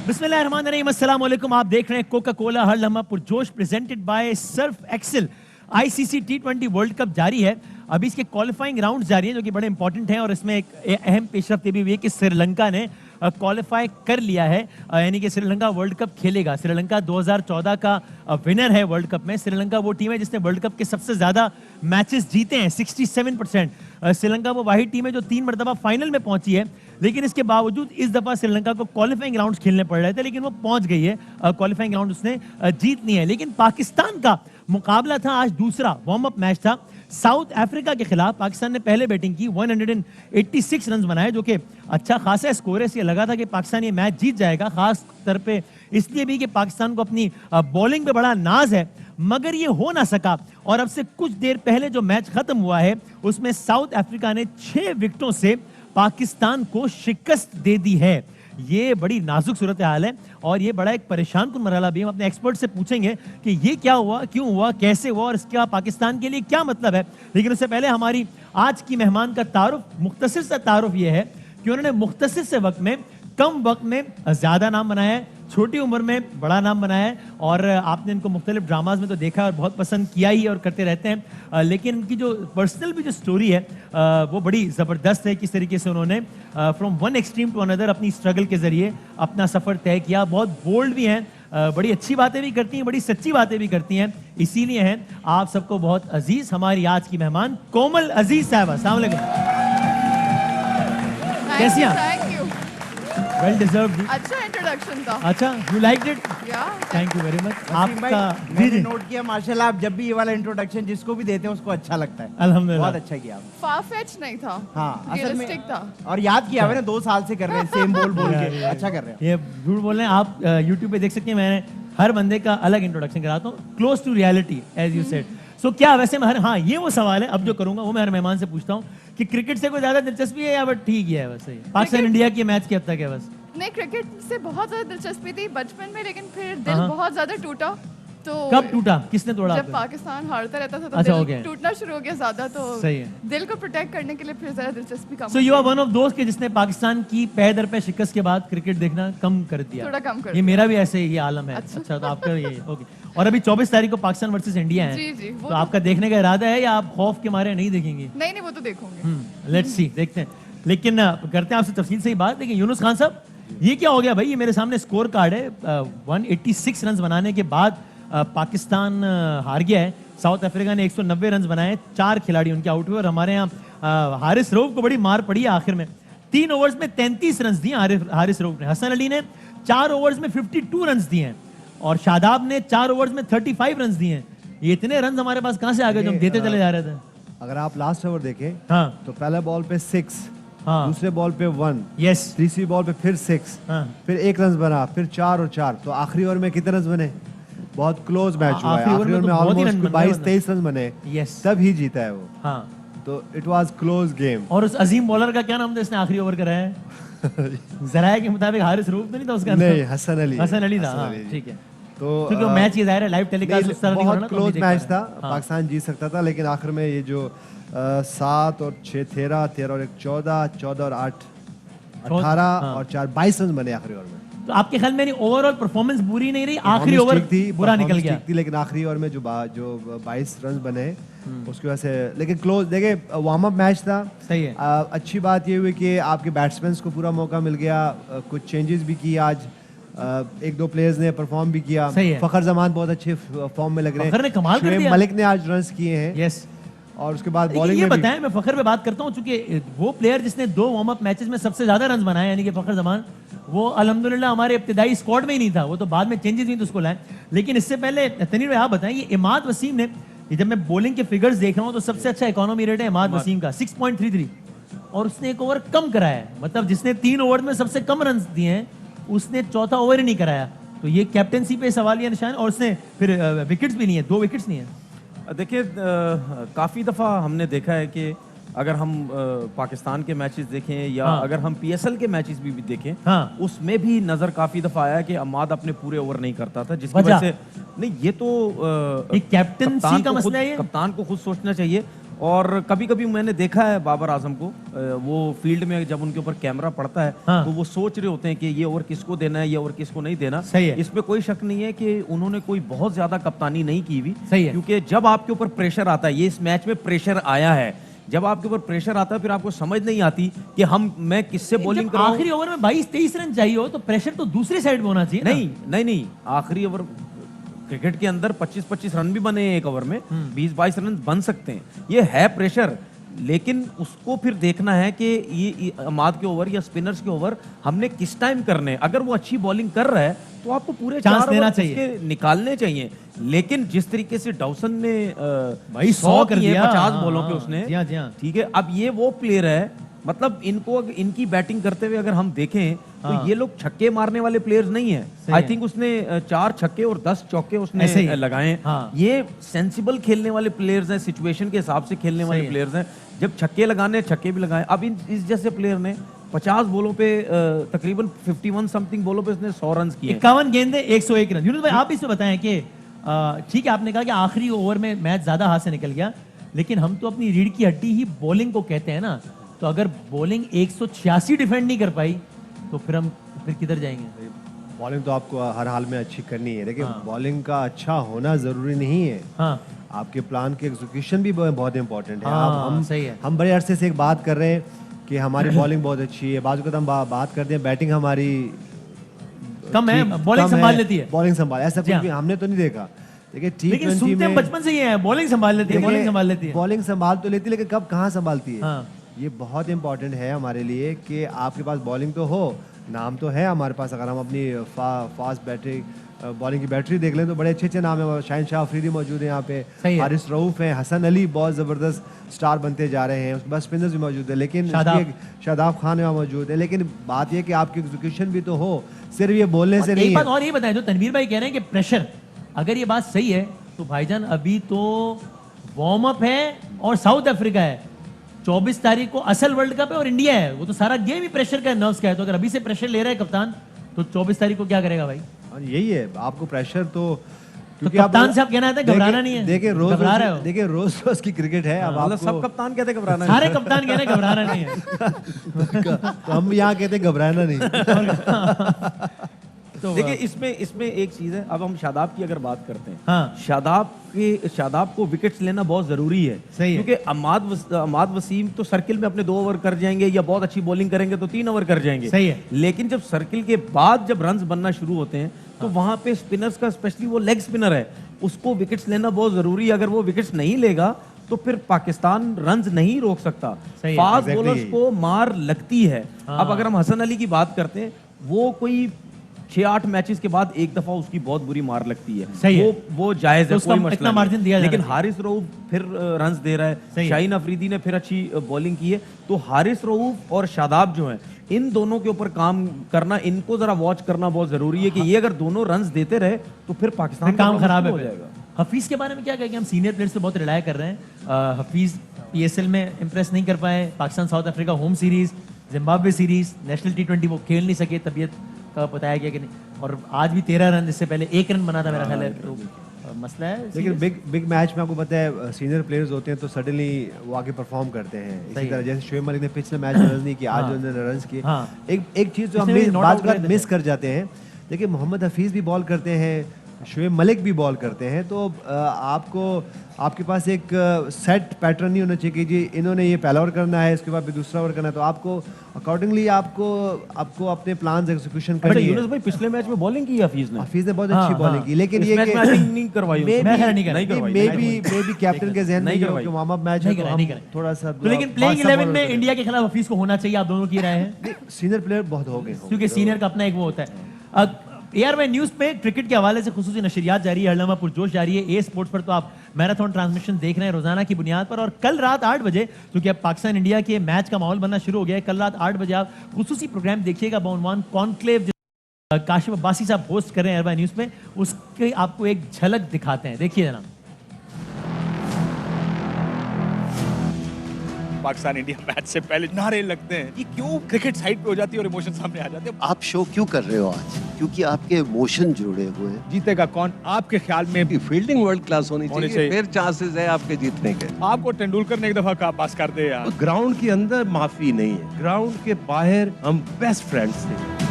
बिस्मिल्लाहिर्रहमानिर्रहीम, अस्सलाम वालेकुम। आप देख रहे हैं कोका कोला हर लम्हा पुरजोश presented by Surf Excel. ICC टी20 वर्ल्ड कप जारी है। अभी इसके क्वालिफाइंग राउंड जारी हैं जो कि बड़े इंपॉर्टेंट हैं और इसमें एक अहम पेशरफ्त भी हुई है कि श्रीलंका ने क्वालिफाई कर लिया है, यानी कि श्रीलंका वर्ल्ड कप खेलेगा। श्रीलंका 2014 का विनर है वर्ल्ड कप में। श्रीलंका वो टीम है जिसने वर्ल्ड कप के सबसे ज़्यादा मैचेस जीते हैं, 67%। श्रीलंका वो वाहिद टीम है जो 3 मरतबा फाइनल में पहुंची है, लेकिन इसके बावजूद इस दफ़ा श्रीलंका को क्वालिफाइंग राउंड्स खेलने पड़ रहे थे, लेकिन वो पहुंच गई है। क्वालिफाइंग राउंड उसने जीतनी है। लेकिन पाकिस्तान का मुकाबला था आज, दूसरा वार्म अप मैच था साउथ अफ्रीका के खिलाफ। पाकिस्तान ने पहले बैटिंग की, 186 रन बनाए, जो कि अच्छा खासा स्कोर है। इसलिए लगा था कि पाकिस्तान ये मैच जीत जाएगा, खास तौर पे इसलिए भी कि पाकिस्तान को अपनी बॉलिंग पे बड़ा नाज है, मगर ये हो ना सका। और अब से कुछ देर पहले जो मैच खत्म हुआ है उसमें साउथ अफ्रीका ने 6 विकेटों से पाकिस्तान को शिकस्त दे दी है। ये बड़ी नाजुक सूरत हाल है और ये बड़ा एक परेशान कुन मरहला भी। हम अपने एक्सपर्ट से पूछेंगे कि ये क्या हुआ, क्यों हुआ, कैसे हुआ और इसका पाकिस्तान के लिए क्या मतलब है। लेकिन उससे पहले हमारी आज की मेहमान का तारुफ, मुख्तसर सा तारुफ ये है कि उन्होंने मुख्तसर से वक्त में, कम वक्त में ज़्यादा नाम बनाया है, छोटी उम्र में बड़ा नाम बनाया है। और आपने इनको मुख्तलिफ ड्रामाज में तो देखा है और बहुत पसंद किया ही और करते रहते हैं। लेकिन इनकी जो पर्सनल भी जो स्टोरी है वो बड़ी ज़बरदस्त है। किस तरीके से उन्होंने from one extreme to another अपनी स्ट्रगल के ज़रिए अपना सफ़र तय किया। बहुत बोल्ड भी हैं, बड़ी अच्छी बातें भी करती हैं, बड़ी सच्ची बातें भी करती हैं। इसीलिए हैं आप सबको बहुत अजीज़ हमारी आज की मेहमान कोमल अजीज़ साहबा। अस्सलाम वालेकुम। कैसी हैं? Well deserved. अच्छा इंट्रोडक्शन था। अच्छा, यू लाइक्ड इट? या थैंक यू वेरी मच। आपका मैंने नोट किया माशाल्लाह, आप जब भी ये वाला इंट्रोडक्शन जिसको भी देते हैं उसको अच्छा लगता है। अल्हम्दुलिल्लाह, बहुत अच्छा किया आपने। फारफेच नहीं था। हाँ, रियलिस्टिक था। और याद किया मैंने 2 साल से कर रहे हैं, सेम बोल के अच्छा कर रहे हैं। ये झूठ बोल रहे हैं आप। YouTube पे देख सकते हैं, मैंने हर बंदे का अलग इंट्रोडक्शन कराता हूँ, close to reality as you said. So क्या वैसे मैं हाँ ये वो सवाल है अब जो करूंगा वो मैं हर मेहमान से पूछता हूँ कि क्रिकेट से कोई ज्यादा दिलचस्पी है या बस ठीक ही है? वैसे पाकिस्तान इंडिया की मैच की अब तक है बस? नहीं, क्रिकेट से बहुत ज्यादा दिलचस्पी थी बचपन में, लेकिन फिर दिल बहुत ज्यादा टूटा। तो कब टूटा, किसने तोड़ा? जब पाकिस्तान हारता रहता था तो अच्छा, दिल टूटना शुरू हो गया ज्यादा। तो सही है। दिल को प्रोटेक्ट करने के लिए फिर ज्यादा दिलचस्पी कम। So you are one of दोस्त के जिसने पाकिस्तान की पै दर पे शिकस्त के बाद क्रिकेट देखना कम कर दिया? थोड़ा कम कर ये मेरा भी ऐसे ही आलम है। अच्छा, तो आपका ये ओके। और अभी 24 तारीख को पाकिस्तान वर्सेस इंडिया है। जी जी, वो तो आपका देखने का इरादा है या आप खौफ के मारे नहीं देखेंगे? नहीं, वो तो देखूंगे। लेट्स सी, देखते हैं। लेकिन करते हैं आपसे तफसील से ही बात। लेकिन यूनुस खान साहब, ये क्या हो गया भाई? ये मेरे सामने स्कोर कार्ड है। 186 रन बनाने के बाद पाकिस्तान हार गया है। साउथ अफ्रीका ने 190 रन बनाए, 4 खिलाड़ी उनके आउट हुए और हमारे यहाँ हारिस रऊफ को बड़ी मार पड़ी है आखिर में। 3 ओवर्स में 33 रन दिए हारिस रऊफ ने। हसन अली ने 4 ओवर्स में 52 रन दिए हैं और शादाब ने 4 ओवर्स में 35 रन दिए हैं। ये इतने रन हमारे पास कहाँ से आ गए जो हम देते चले जा रहे थे? अगर आप लास्ट ओवर देखें हाँ, तो पहले बॉल पे 6, हाँ, दूसरे बॉल पे 1, यस, तीसरी बॉल पे फिर 6, हाँ, फिर 1 रन बना, फिर 4 और 4। तो आखिरी ओवर में कितने रन बने? बहुत क्लोज मैच हुआ है। आखिरी ओवर में ऑलमोस्ट 22-23 रन बने, यस, तब ही जीता है वो। हाँ। तो इट वाज क्लोज गेम। और उस अजीम बॉलर का क्या नाम था इसने आखिरी ओवर कराया है? जराये के मुताबिक हारिस रऊफ तो नहीं था उसका? नहीं, हसन अली। हसन अली था, हाँ, ठीक है। तो क्योंकि मैच ये जाहिर है लाइव टेलीकास्ट उस तरह नहीं हो रहा ना, बहुत तो हम क्लोज नहीं देख मैच पा था। रहे। हाँ। पाकिस्तान जीत सकता था, लेकिन आखिर में ये जो 7 और 6 13, 13 और 1 14, 14 और 8 18 हाँ। और 4 22 रन बने आखिरी ओवर में। तो आपके ख्याल में ओवरऑल परफॉर्मेंस बुरी नहीं रही? आखिरी ओवर बुरा निकल गया थी, लेकिन आखिरी ओवर में जो 22 रन बने उसकी वजह से। लेकिन क्लोज देखे, वार्म अप मैच था। सही है। अच्छी बात ये हुई कि आपके बैट्समैन को पूरा मौका मिल गया। कुछ चेंजेस भी किए आज। 1-2 प्लेयर्स ने परफॉर्म भी किया। फखर जमान बहुत अच्छे फॉर्म में लग रहे हैं। कमाल कर दिया। मलिक ने आज रन्स किए हैं। यस। और उसके बाद बॉलिंग ये में बताएं, मैं फखर पे बात करता हूं, चूंकि वो प्लेयर जिसने 2 वार्म अप मैचेस में सबसे ज्यादा रन बनाए यानी कि फखर जमान, वो अल्हम्दुलिल्लाह हमारे इब्तिदाई स्क्वाड में ही नहीं था। वो तो बाद में चेंजेस हुई तो उसको लाए। लेकिन इससे पहले तनीर भाई आप बताएं, ये इमाद वसीम ने, जब मैं बॉलिंग के फिगर्स देख रहा हूँ तो सबसे अच्छा इकोनॉमी रेट है इमाद वसीम का 6.33 और उसने 1 ओवर कम कराया है। मतलब जिसने 3 ओवर में सबसे कम रन दिए हैं उसने चौथा ओवर ही नहीं कराया। तो ये कैप्टनसी पे सवाल या निशान, और उसने फिर विकेट्स भी नहीं है, 2 विकेट्स नहीं है। देखिए काफ़ी दफ़ा हमने देखा है कि अगर हम पाकिस्तान के मैचेस देखें या अगर हम पीएसएल के मैचेस भी देखें, उसमें भी नज़र काफ़ी दफ़ा आया कि अमाद अपने पूरे ओवर नहीं करता था, जिसकी वजह से नहीं, ये तो कैप्टनसी का मसला है, कप्तान को खुद सोचना चाहिए। और कभी कभी मैंने देखा है बाबर आजम को, वो फील्ड में जब उनके ऊपर कैमरा पड़ता है तो वो सोच रहे होते हैं कि ये ओवर किसको देना है, ये ओवर किसको नहीं देना। सही है। इसमें कोई शक नहीं है कि उन्होंने कोई बहुत ज्यादा कप्तानी नहीं की हुई, सही है। क्योंकि जब आपके ऊपर प्रेशर आता है, ये इस मैच में प्रेशर आया है, जब आपके ऊपर प्रेशर आता है फिर आपको समझ नहीं आती कि मैं किससे बॉलिंग कराऊं। आखिरी ओवर में 22-23 रन चाहिए हो तो प्रेशर तो दूसरी साइड में होना चाहिए। नहीं, आखिरी ओवर क्रिकेट के अंदर 25-25 रन भी बने एक ओवर में, 20-22 रन बन सकते हैं, ये है प्रेशर। लेकिन उसको फिर देखना है कि ये अमाद के ओवर या स्पिनर्स के ओवर हमने किस टाइम करने। अगर वो अच्छी बॉलिंग कर रहा है तो आपको पूरे 4 ओवर उसके निकालने चाहिए। लेकिन जिस तरीके से डॉसन ने भाई 100 कर दिया 50 बॉलों पे उसने, ठीक है, अब ये वो प्लेयर है, मतलब इनकी बैटिंग करते हुए अगर हम देखें तो ये लोग छक्के मारने वाले प्लेयर्स नहीं है। आई थिंक उसने 4 छक्के और 10 चौके उसने लगाए हैं। ये सेंसिबल खेलने वाले प्लेयर्स हैं, सिचुएशन के हिसाब से खेलने वाले प्लेयर्स हैं। जब छक्के लगाने छक्के भी लगाए। अब इस जैसे प्लेयर ने 50 बॉलों पे तकरीबन 51 समथिंग बॉलों पे उसने 100 रन किए, 51 गेंदे 101 रन। यूनुस भाई आप इसमें बताएं कि ठीक है, आपने कहा कि आखिरी ओवर में मैच ज्यादा हाथ से निकल गया, लेकिन हम तो अपनी रीढ़ की हड्डी ही बॉलिंग को कहते हैं ना, तो अगर बॉलिंग 186 डिफेंड नहीं कर पाई तो फिर किधर जाएंगे? बॉलिंग तो आपको हर हाल में अच्छी करनी है, लेकिन बॉलिंग का अच्छा होना जरूरी नहीं है। आपके प्लान की एग्जीक्यूशन भी बहुत इंपॉर्टेंट है। हम बड़े अरसे से एक बात कर रहे हैं कि हमारी बॉलिंग बहुत अच्छी है, बाजू हम बात करते हैं बैटिंग हमारी कम है, बॉलिंग संभाल लेती है। बॉलिंग संभाल, ऐसा कुछ भी हमने तो नहीं देखा। लेकिन सुनते हैं बचपन से ये है, बॉलिंग संभाल लेती है, बॉलिंग संभाल लेती है, बॉलिंग संभाल तो लेती है, लेकिन कब कहाँ संभालती है। ये बहुत इंपॉर्टेंट है हमारे लिए कि आपके पास बॉलिंग तो हो, नाम तो है हमारे पास। अगर हम अपनी फास्ट बैटिंग बॉलिंग की बैटरी देख लें तो बड़े अच्छे अच्छे नाम है। शाहिन शाह अफरीदी मौजूद है यहाँ पे, हारिस रऊफ है, हसन अली बहुत ज़बरदस्त स्टार बनते जा रहे हैं, उसके बाद स्पिनर्स भी मौजूद है, लेकिन शादाब खान यहाँ मौजूद है। लेकिन बात यह कि आपकी एग्जीक्यूशन भी तो हो, सिर्फ ये बोलने से नहीं। एक बात और ये बताएं, जो तनवीर भाई कह रहे हैं कि प्रेशर, अगर ये बात सही है तो भाईजान अभी तो वार्म अप है और साउथ अफ्रीका है, 24 तारीख को असल वर्ल्ड कप है और इंडिया है, वो तो सारा गेम ही प्रेशर का, नर्व्स का है। तो अगर अभी से प्रेशर ले रहा है कप्तान तो 24 तारीख को क्या करेगा भाई? यही है, आपको प्रेशर तो क्योंकि कप्तान से आप कहना है घबराना नहीं है। देखिए रोज की क्रिकेट है। अब आपको सब कप्तान कहते हैं घबराना, सारे कप्तान कहते हैं घबराना नहीं है। तो हम यहाँ कहते हैं घबराना नहीं। तो देखिए इसमें एक चीज है, अब हम शादाब की अगर बात करते हैं, शादाब को विकेट्स लेना बहुत जरूरी है, क्योंकि अमाद वसीम तो सर्किल में अपने 2 ओवर कर जाएंगे या बहुत अच्छी बॉलिंग करेंगे तो 3 ओवर कर जाएंगे। सही है। लेकिन जब सर्किल के बाद जब रन्स बनना शुरू होते हैं तो वहां पे स्पिनर्स का, स्पेशली वो लेग स्पिनर है, उसको विकेट्स लेना बहुत जरूरी है। अगर वो विकेट्स नहीं लेगा तो फिर पाकिस्तान रन्स नहीं रोक सकता। फास्ट बॉलर्स को मार लगती है। अब अगर हम हसन अली की बात करते हैं, वो कोई 6-8 मैचेस के बाद एक दफा उसकी बहुत बुरी मार लगती है। वो जायज है, कोई मसला नहीं। लेकिन हारिस रऊफ फिर रन्स दे रहा है, शाहीन अफरीदी ने फिर अच्छी बॉलिंग की है, तो हारिस रऊफ और शादाब जो हैं, इन दोनों के ऊपर काम करना, इनको जरा वॉच करना बहुत जरूरी है कि ये अगर दोनों रन्स देते रहे तो फिर पाकिस्तान काम खराब हो जाएगा। हफीज के बारे में क्या कहेंगे? हम सीनियर प्लेयर्स पे बहुत रिलाय कर रहे हैं। हफीज पीएसएल में इंप्रेस नहीं कर पाए, Pakistan south Africa home series, Zimbabwe series, national T20 वो खेल नहीं सके, तबीयत का बताया गया कि नहीं, और आज भी 13 रन, इससे पहले 1 रन बना था मेरा ख्याल है, तो मसला है। लेकिन बिग मैच में आपको पता है सीनियर प्लेयर्स होते हैं तो सडनली वो आके परफॉर्म करते हैं। इसी तरह जैसे शोएब मलिक ने पिछले मैच में रन नहीं किया, आज उन्होंने रन किए। एक चीज जो हम बात मिस कर जाते हैं, देखिए मोहम्मद हफीज भी बॉल करते हैं, शोएब मलिक भी बॉल करते हैं, तो आपके पास एक सेट पैटर्न नहीं होना चाहिए कि जी इन्होंने ये पहला ओवर करना है, इसके बाद भी दूसरा ओवर करना है, तो आपको अकॉर्डिंगली आपको अपने प्लान्स एग्जीक्यूशन करनी है। यूनुस भाई पिछले मैच में बॉलिंग की हफीज ने बहुत अच्छी बॉलिंग की, लेकिन ये नहीं करवाई, मे बी कैप्टन के जहन में वार्म अप मैच है थोड़ा सा। लेकिन प्लेइंग 11 में इंडिया के खिलाफ हफीज को होना चाहिए, आप दोनों की राय है? सीनियर प्लेयर बहुत हो गए, क्योंकि सीनियर का अपना एक वो होता है। ARY न्यूज पे क्रिकेट के हवाले से खुसूसी नशरियात जारी है, हर लम्हा पुरजोश जारी है। ए स्पोर्ट्स पर तो आप मैराथन ट्रांसमिशन देख रहे हैं रोजाना की बुनियाद पर, और कल रात 8 बजे, क्योंकि अब पाकिस्तान इंडिया के मैच का माहौल बनना शुरू हो गया है, कल रात 8 बजे आप खुसूसी प्रोग्राम देखिएगा, बाउनवान कॉन्क्लेव काशिफ अब्बासी साहब होस्ट कर रहे हैं अरबा न्यूज में, उसके आपको एक झलक दिखाते हैं, देखिए जनाब। पाकिस्तान इंडिया मैच से पहले नारे लगते हैं कि क्यों क्रिकेट साइड पे हो जाती है और इमोशन सामने आ जाते हैं। आप शो क्यों कर रहे हो आज? क्योंकि आपके इमोशन जुड़े हुए हैं। जीतेगा कौन आपके ख्याल में? फील्डिंग वर्ल्ड क्लास होनी चाहिए, फिर चांसेस है आपके जीतने के। आपको तेंदुलकर ने एक दफा कहा पास कर दे यार। ग्राउंड के अंदर माफी नहीं है, ग्राउंड के बाहर हम बेस्ट फ्रेंड्स थे।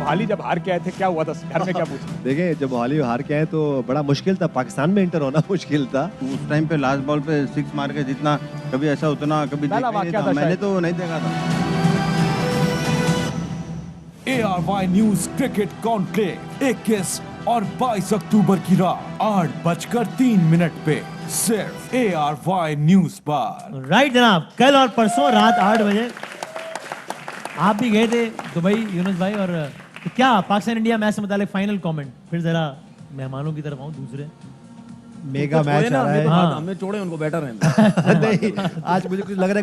हाल ही जब हार के आए थे क्या हुआ था, घर में क्या पूछा? देखिए जब हाल हार के आए तो बड़ा मुश्किल था, पाकिस्तान में एंटर होना मुश्किल था। उस टाइम पे लास्ट बॉल पे 6 मार के जितना, कभी ऐसा उतना कभी पहला वाकया था, मैंने तो नहीं देखा था। ARY न्यूज क्रिकेट कॉन्क्लेव 21 और 22 अक्टूबर की रात 8:03 पे सिर्फ ARY न्यूज पर। राइट जनाब, कल और परसों रात 8 बजे आप भी गए थे दुबई यूनुस भाई, और तो क्या पाकिस्तान इंडिया मैच से मुतालिक फाइनल कमेंट? फिर जरा मेहमानों की तरफ आऊं, दूसरे मेगा मैच आ रहा है। हाँ। हमें छोड़े उनको बेटर है। नहीं, आज मुझे कुछ लग रहा है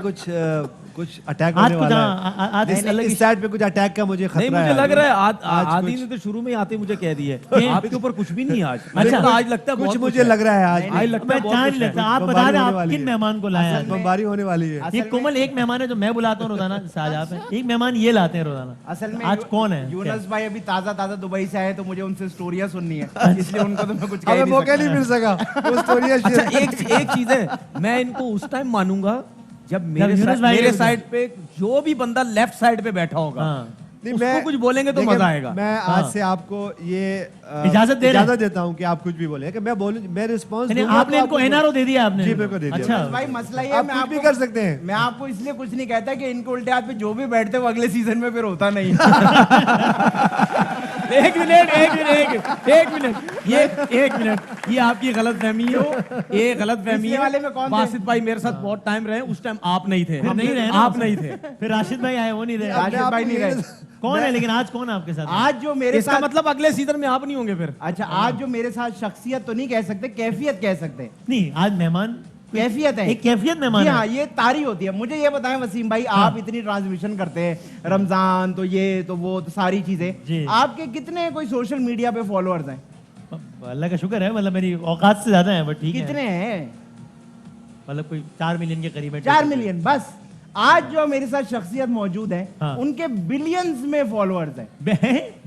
कुछ अटैक होने वाला है। आज इस साइड पे कुछ अटैक का मुझे खतरा नहीं, है। मुझे लग रहा है आज आदि कुछ- ने तो शुरू में ही आते मुझे कह दिए ये- आपके ऊपर कुछ भी नहीं आज। अच्छा। आज लगता है कुछ बहुत मुझे लग रहा है आज आज लगता मैं है बहुत जान कुछ लेता, है। आप बता बमबारी रहे होने आप वाली किन है। मेहमान को लाए हैं? बमबारी होने वाली है। ये कोमल एक मेहमान है जो मैं बुलाता हूँ रोजाना, शाहजहां पे एक मेहमान ये लाते हैं रोजाना। असल में आज कौन है? यूनुस भाई अभी ताजा दुबई से आए, तो मुझे उनसे स्टोरियां सुननी है, इसलिए उनको तो मैं कुछ कह हमें नहीं मौका नहीं सकता। मिल सका वो स्टोरी अच्छा, एक चीज है, मैं इनको उस टाइम मानूंगा जब यूनुस भाई मेरे होंगे। साइड पे जो भी बंदा लेफ्ट साइड पे बैठा होगा हाँ। उसको कुछ बोलेंगे तो देखिए, मजा आएगा। मैं हाँ। आज से आपको ये इजाजत दे रहे हैं? इजाजत देता हूँ कि आप कुछ भी बोले, कि मैं बोलूं, मैं रिस्पांस नहीं, आपने इनको एनआरओ दे दिया आपने? जी, मेरे को दे दिया। अच्छा भाई मसला ये है, आप मैं कुछ भी आपको कर सकते हैं। मैं आपको इसलिए कुछ नहीं कहता कि इनके उल्टे हाथ पे जो भी बैठते वो अगले सीजन में फिर होता नहीं। एक मिनट ये आपकी गलत फहमी हो, ये गलत फहमी पिछले वाले में है। कौन थे? बासित भाई मेरे साथ बहुत टाइम रहे, उस टाइम आप नहीं थे। फिर नहीं रहे ना? आप नहीं थे। फिर राशिद भाई आए, वो नहीं रहे। राशिद भाई नहीं रहे। कौन है लेकिन आज कौन है आपके साथ? आज जो मेरे इसका साथ मतलब अगले सीजन में आप नहीं होंगे फिर। अच्छा, आज जो मेरे साथ शख्सियत तो नहीं कह सकते, कैफियत कह सकते हैं। नहीं, आज मेहमान कैफियत है, एक कैफियत मेहमान जी है। हाँ, ये तारी होती है। मुझे ये बताएं वसीम भाई, आप इतनी ट्रांसमिशन करते हैं, रमजान तो ये तो वो तो सारी जी। चीजें, आपके कितने कोई सोशल मीडिया पे फॉलोअर्स हैं? अल्लाह का शुक्र है, मतलब मेरी औकात से ज्यादा है, बट ठीक है। कितने हैं? मतलब कोई 4 मिलियन के करीब है। 4 मिलियन बस। आज जो मेरे साथ शख्सियत मौजूद है, हाँ। उनके बिलियंस में फॉलोअर्स हैं,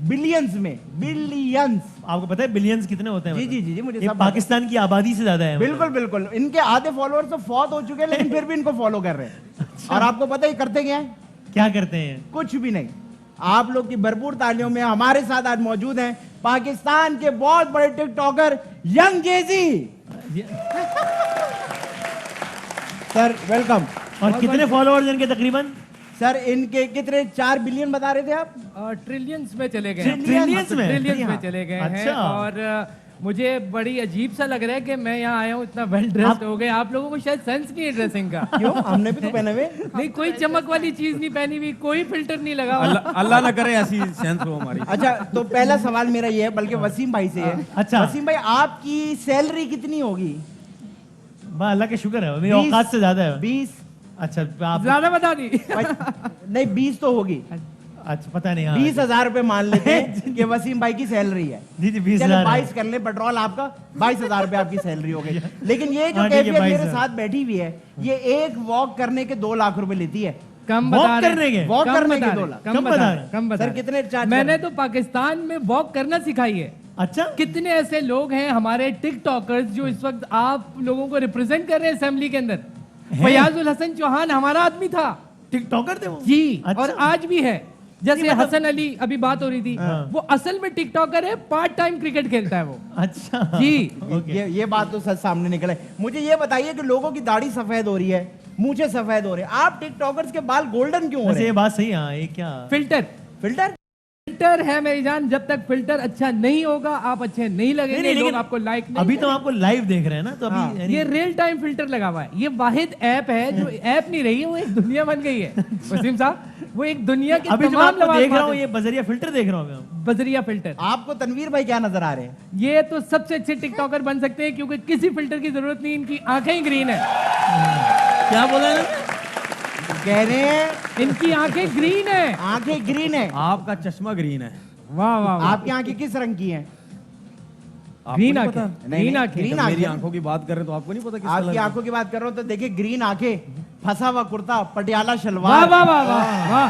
बिलियंस में, बिलियंस। आपको पता है बिलियंस कितने होते हैं? जी मतलब? जी जी जी, मुझे ये सब पता है। पाकिस्तान की आबादी से ज्यादा है। बिल्कुल बिल्कुल, इनके आधे फॉलोअर्स तो फौत हो चुके हैं, लेकिन फिर भी इनको फॉलो कर रहे हैं। और आपको पता है ये करते क्या है? क्या करते हैं? कुछ भी नहीं। आप लोग की भरपूर तालियों में हमारे साथ आज मौजूद हैं पाकिस्तान के बहुत बड़े टिकटॉकर यंग जेजी। Sir welcome. और कितने फॉलोअर्स इनके तकरीबन? सर इनके कितने 4 बिलियन बता रहे थे आप? ट्रिलियंस में चले गए ट्रिलियंस में? ट्रिलियंस में चले गए हैं। अच्छा। और मुझे बड़ी अजीब सा लग रहा है कि मैं यहाँ आया हूँ इतना वेल ड्रेस्ड हो गए। आप लोगों को शायद सेंस नहीं है ड्रेसिंग का। क्यों? हमने भी तो पहने हुए। नहीं, कोई चमक वाली चीज नहीं पहनी हुई, कोई फिल्टर नहीं लगा हुआ। अल्लाह ना करे ऐसी सेंस हो हमारी। अच्छा, तो पहला सवाल मेरा ये है, बल्कि वसीम भाई से है। अच्छा। वसीम भाई, आपकी सैलरी कितनी होगी? बा अल्लाह के शुक्र है, मेरी 20 औकात से ज्यादा है। 20? अच्छा आप ज्यादा बता दी। नहीं, 20 तो होगी। अच्छा पता नहीं। हाँ। 20,000 रुपए मान लेते हैं कि वसीम भाई की सैलरी है। जी जी 20,000 चलो है। 22 कर ले, पेट्रोल आपका 22,000 रुपए आपकी सैलरी हो गई। लेकिन ये जो हाँ, ठीक है, कैफियत मेरे 22,000 साथ बैठी हुई है, ये एक वॉक करने के 2 लाख रुपए लेती है। कम वॉक बता रहे करने के? हैं। वॉक कम करने बता के रहे 2 हैं, लाख। कम बता रहे हैं, कम बता सर रहे हैं। कितने चार्ज? मैंने तो पाकिस्तान में वॉक करना सिखाई है। अच्छा कितने ऐसे लोग हैं हमारे टिकटॉकर्स जो इस वक्त आप लोगों को रिप्रेजेंट कर रहे हैं असेंबली के अंदर। फयाजुल हसन चौहान हमारा आदमी था, टिकटॉकर थे वो? जी। अच्छा। और आज भी है। जैसे नहीं, मतलब- हसन अली अभी बात हो रही थी, वो असल में टिकटॉकर है, पार्ट टाइम क्रिकेट खेलता है वो। अच्छा जी। ओके। ये बात तो सच सामने निकले। मुझे ये बताइए कि लोगों की दाढ़ी सफेद हो रही है, मूछें सफेद हो रहे हैं, आप टिकटॉकर्स के बाल गोल्डन क्यों हो वैसे रहे ये हैं? बात सही है। हाँ, ये क्या फिल्टर फिल्टर? फिल्टर है मेरी जान, जब तक फिल्टर अच्छा नहीं होगा आप अच्छे नहीं लगेंगे, नहीं, लोग लेकिन आपको लाइक नहीं अभी तो हम आपको लाइव देख रहे हैं ना, तो अभी हाँ, यानी- ये रियल टाइम फिल्टर लगा हुआ है। ये वाहिद ऐप है जो ऐप नहीं रही है, वो एक दुनिया बन गई है। वसीम साहब, वो एक दुनिया के अभी जो तमाम आपको देख रहा हूँ लवाज़ ये बजरिया फिल्टर देख रहा हूँ मैं। बजरिया फिल्टर। आपको तनवीर भाई क्या नजर आ रहे हैं? ये तो सबसे अच्छे टिकटॉकर बन सकते हैं क्योंकि किसी फिल्टर की जरूरत नहीं, इनकी आंखें ही ग्रीन है। क्या बोला है? कह रहे हैं इनकी आंखें ग्रीन है। आंखें ग्रीन है। आपका चश्मा ग्रीन है। वाह वाह वाह। आपकी आंखें किस रंग की हैं? ग्रीन नहीं आंखें। पता? ग्रीन आंखें। ग्रीन जब मेरी आंखें। आंखों की बात कर रहे हैं तो आपको नहीं पता किस आपकी कलर की? आंखों की बात कर रहा हूँ तो देखिए ग्रीन आंखें, फंसा हुआ कुर्ता, पटियाला वाह शलवार, वाह वाह वाह वाह।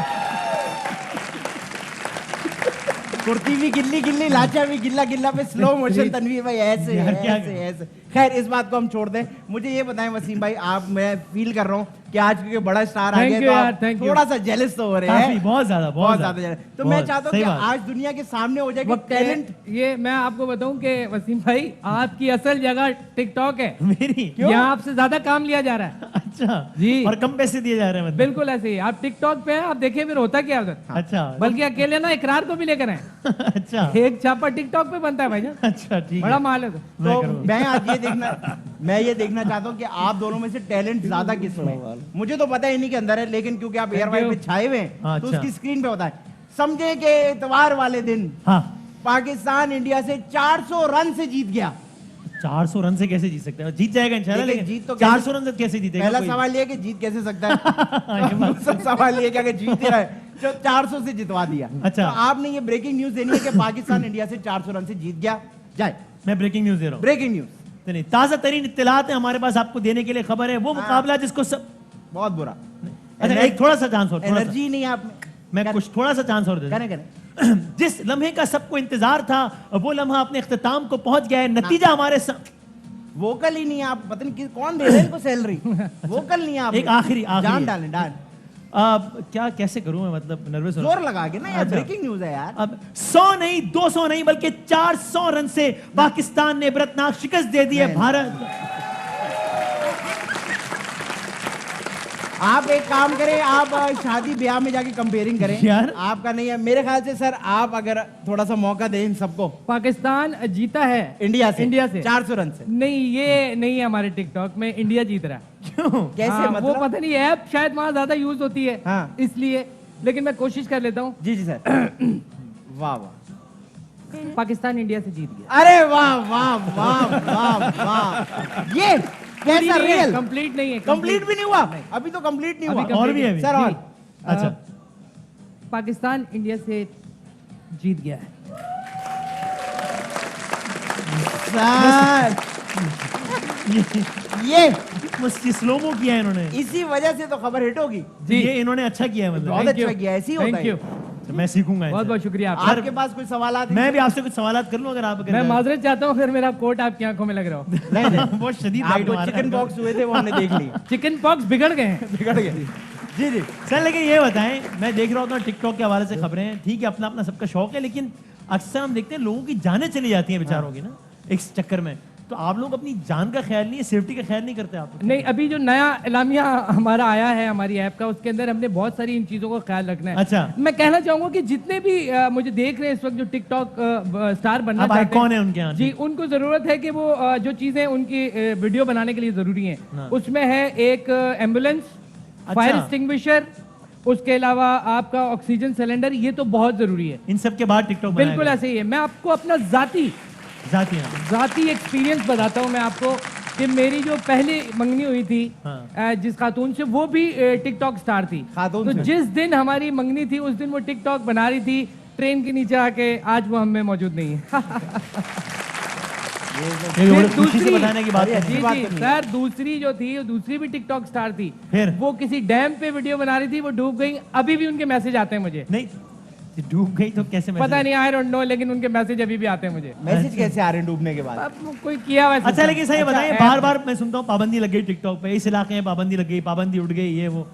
कुर्ती भी गिल्ली गिल्ली, लाचा भी गिल्ला गिल्ला पे स्लो मोशन। तनवीर भाई ऐसे ऐसे। खैर इस बात को हम छोड़ दें। मुझे ये बताएं वसीम भाई, आप, मैं फील कर रहा हूँ कि आज क्योंकि बड़ा स्टार आ Thank गया you तो यार, आप thank you। थोड़ा सा जेलस तो हो रहे काफी, हैं। बहुत ज्यादा jealous। तो मैं चाहता हूँ कि आज दुनिया के सामने हो जाए कि टैलेंट। ये मैं आपको बताऊं कि वसीम भाई आपकी असल जगह टिकटॉक है। मेरी यहाँ आपसे ज्यादा काम लिया जा रहा है। अच्छा जी। और कम पैसे दिए जा रहे हैं मतलब। बिल्कुल ऐसे ही। आप टिकटॉक पे हैं, आप देखिए फिर होता क्या उधर। अच्छा बल्कि अकेले ना इकरार को भी लेकर आए। अच्छा एक छापा टिकटॉक पे बनता है भाई। अच्छा ठीक बड़ा है। माल है। तो मैं ये देखना चाहता हूँ कि आप दोनों में से टैलेंट ज्यादा किसमें है। मुझे तो पता है इन्हीं के अंदर है, लेकिन क्योंकि आप एयर वाइड पे छाए हुए हैं तो अच्छा। उसकी स्क्रीन पे बताएं। समझे कि इतवार वाले दिन हाँ पाकिस्तान इंडिया से 400 रन से जीत गया। 400 रन से कैसे जीत सकते हैं? जीत जाएगा इंशाल्लाह, देखिए, लेकिन जीत तो 400 रन से कैसे जीतेगा? पहला कोई? सवाल ये कि जीत कैसे सकता है। दूसरा सवाल ये कि अगर जीत ही रहा है तो 400 से जितवा दिया। अच्छा। तो आपने ये ब्रेकिंग न्यूज देनी है कि पाकिस्तान इंडिया से 400 रन से जीत गया। जाए मैं ब्रेकिंग न्यूज दे रहा हूँ। Breaking news. नहीं, ताजा तरीन इत्तलात है हमारे पास आपको देने के लिए। खबर है वो मुकाबला जिसको सब बहुत बुरा। अच्छा एक थोड़ा सा चांस और, थोड़ा सा। एनर्जी नहीं है आप में। मैं कुछ थोड़ा सा चांस और दे दूं। करें। जिस लम्हे का सबको इंतजार था वो लम्हा अपने इख्तिताम को पहुंच गया है। नतीजा हमारे वोकल ही नहीं है आप। पता नहीं कौन दे रहे हैं इनको सैलरी। वोकल नहीं है आप। एक आखिरी जान डालें डाल। क्या कैसे करूं मैं, मतलब नर्वस हो जोर लगा के ना यार। अच्छा। ब्रेकिंग न्यूज है यार। अब 100 नहीं 200 नहीं बल्कि 400 रन से पाकिस्तान ने इबरतनाक शिकस्त दे दी है भारत। आप एक काम करें, आप शादी ब्याह में जाके कंपेयरिंग करें यार। आपका नहीं है मेरे ख्याल से। सर आप अगर थोड़ा सा मौका दें इन सबको। पाकिस्तान जीता है इंडिया से 400 रन से। नहीं, ये नहीं है हमारे टिकटॉक में। इंडिया जीत रहा है। क्यों? कैसे हाँ, मतलब? वो पता नहीं ऐप शायद वहां ज्यादा यूज होती है। हाँ। इसलिए, लेकिन मैं कोशिश कर लेता हूँ। जी सर। वाह वाह। पाकिस्तान इंडिया से जीत गया। अरे वाह वाह वाह वाह वाह। ये कैसा रियल? कंप्लीट नहीं है। कंप्लीट भी नहीं हुआ अभी तो। कंप्लीट नहीं हुआ। और भी है अभी। सर और अच्छा पाकिस्तान इंडिया से जीत गया है। सर ये बस स्लोमो किया है इन्होंने। इसी वजह से तो खबर हिट होगी। ये इन्होंने अच्छा किया है मतलब। बहुत Thank you. अच्छा किया। ऐसे ही होता थैंक यू। है। तो मैं सीखूंगा बहुत इनसे। बहुत शुक्रिया आपका। आपके पास कोई सवाल आते मैं भी आपसे कुछ सवालात कर लूं अगर आप मैं माजरत चाहता हूँ अगर मेरा कोट आपकी आंखों में लग रहा हो। नहीं बहुत शदीद लाइट आपको मारा है। चिकन बॉक्स हुए थे वो हमने देख लिए। चिकन पॉक्स बिगड़ गए हैं। बिगड़ गए। जी जी। सर लेकिन ये बताएं, मैं देख रहा होता हूँ टिकटॉक के हवाले से खबरें हैं। ठीक है अपना अपना सबका शौक है, लेकिन अक्सर हम देखते हैं लोगों की जानें चली जाती हैं बेचारों की ना इस चक्कर में। तो आप लोग अपनी जान का ख्याल नहीं, सेफ्टी का ख्याल नहीं करते आप लोग? नहीं, अभी जो नया एलामिया हमारा आया है हमारी ऐप का, उसके अंदर हमने बहुत सारी इन चीजों का ख्याल रखना है। अच्छा। मैं कहना चाहूंगा कि जितने भी मुझे देख रहे हैं इस वक्त जो टिकटॉक स्टार बनना अब चाहते आइकॉन है उनके यहाँ। जी, उनको जरूरत है कि वो जो चीजें उनकी वीडियो बनाने के लिए जरूरी हैं, उसमें है एक एम्बुलेंस, फायर एक्सटिंग्विशर, उसके अलावा आपका ऑक्सीजन सिलेंडर। ये तो बहुत जरूरी है। इन सब के बाद टिकटॉक बिल्कुल ऐसे ही है। मैं आपको अपना जाती एक्सपीरियंस बताता हूँ मैं आपको कि मेरी जो पहली मंगनी हुई थी जिस खातून से, वो भी टिकटॉक स्टार थी। तो जिस दिन हमारी मंगनी थी उस दिन वो टिकटॉक बना रही थी ट्रेन के नीचे आके। आज वो हमें मौजूद नहीं है। दूसरी से बताने की बात है। जी जी सर, दूसरी जो थी दूसरी भी टिकटॉक स्टार थी। फिर वो किसी डैम पे वीडियो बना रही थी, वो डूब गई। अभी भी उनके मैसेज आते हैं मुझे। नहीं डूब गई तो कैसे? पता नहीं, आई डोंट नो, लेकिन उनके मैसेज अभी भी आते हैं मुझे। मैसेज कैसे आ रहे हैं डूबने के बाद? अब कोई किया वैसे। अच्छा लेकिन सही बताइए, बार बार मैं सुनता हूँ पाबंदी लग गई टिकटॉक पे, इस इलाके में पाबंदी लग गई, पाबंदी उठ गई, ये वो।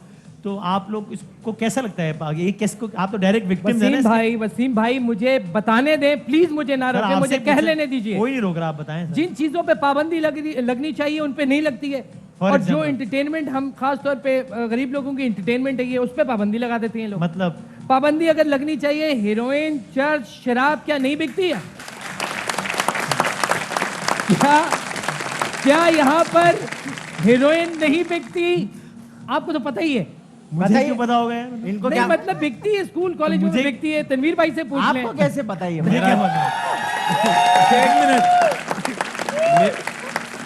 तो आप लोग इसको कैसा लगता है आगे? ये किसको, आप तो डायरेक्ट विक्टिम है ना? वसीम भाई मुझे बताने दें प्लीज, मुझे ना रोकें, मुझे कह लेने दीजिए। कोई नहीं रोक रहा, आप बताएं। जिन चीजों पे पाबंदी लगनी चाहिए उन पे नहीं लगती है। और जो एंटरटेनमेंट, हम खास तौर पे गरीब लोगों की एंटरटेनमेंट है, ये उस पे पाबंदी लगा देते हैं लोग। मतलब पाबंदी अगर लगनी चाहिए, हीरोइन, चर्च, शराब क्या नहीं बिकती है? क्या यहाँ पर हीरोइन नहीं बिकती? आपको तो पता ही है। मुझे क्यों पता होगा? इनको नहीं क्या मतलब बिकती है, स्कूल कॉलेज में बिकती है। तनवीर भाई से पूछ लें। आपको कैसे पता है? मुझे क्या पता? एक मिनट,